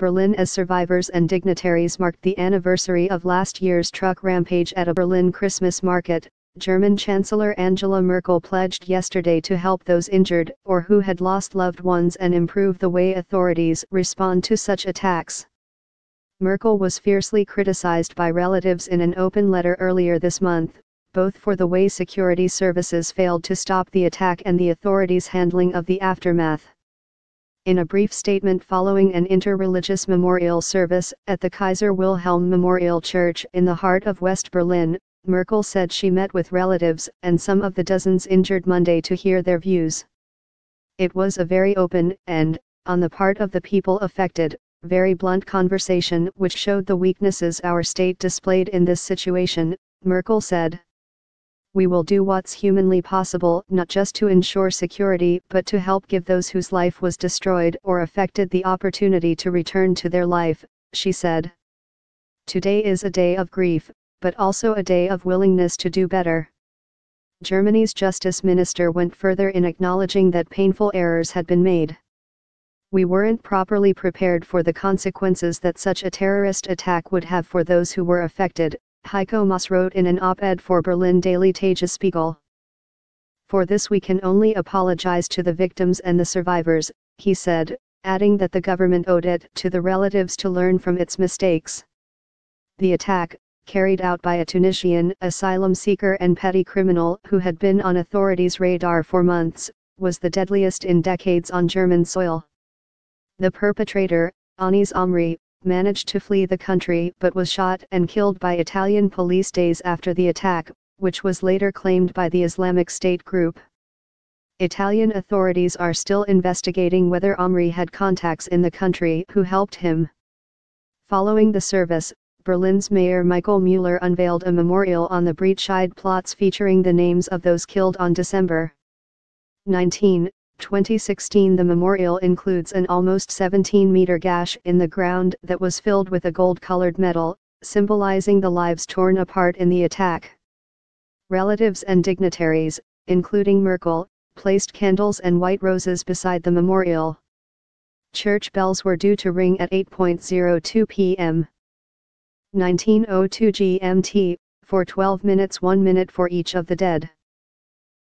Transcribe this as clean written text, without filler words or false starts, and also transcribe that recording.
Berlin as survivors and dignitaries marked the anniversary of last year's truck rampage at a Berlin Christmas market. German Chancellor Angela Merkel pledged yesterday to help those injured or who had lost loved ones and improve the way authorities respond to such attacks. Merkel was fiercely criticized by relatives in an open letter earlier this month, both for the way security services failed to stop the attack and the authorities' handling of the aftermath. In a brief statement following an interreligious memorial service at the Kaiser Wilhelm Memorial Church in the heart of West Berlin, Merkel said she met with relatives and some of the dozens injured Monday to hear their views. It was a very open and, on the part of the people affected, very blunt conversation which showed the weaknesses our state displayed in this situation, Merkel said. We will do what's humanly possible not just to ensure security but to help give those whose life was destroyed or affected the opportunity to return to their life, she said. Today is a day of grief, but also a day of willingness to do better. Germany's justice minister went further in acknowledging that painful errors had been made. We weren't properly prepared for the consequences that such a terrorist attack would have for those who were affected, Heiko Maas wrote in an op-ed for Berlin Daily Tagesspiegel. For this we can only apologize to the victims and the survivors, he said, adding that the government owed it to the relatives to learn from its mistakes. The attack, carried out by a Tunisian asylum seeker and petty criminal who had been on authorities' radar for months, was the deadliest in decades on German soil. The perpetrator, Anis Amri, managed to flee the country but was shot and killed by Italian police days after the attack, which was later claimed by the Islamic State group. Italian authorities are still investigating whether Amri had contacts in the country who helped him. Following the service, Berlin's Mayor Michael Müller unveiled a memorial on the Breitscheid Platz featuring the names of those killed on December 19, 2016. The memorial includes an almost 17-meter gash in the ground that was filled with a gold-colored medal, symbolizing the lives torn apart in the attack. Relatives and dignitaries, including Merkel, placed candles and white roses beside the memorial. Church bells were due to ring at 8:02 p.m. 19:02 GMT, for 12 minutes, 1 minute for each of the dead.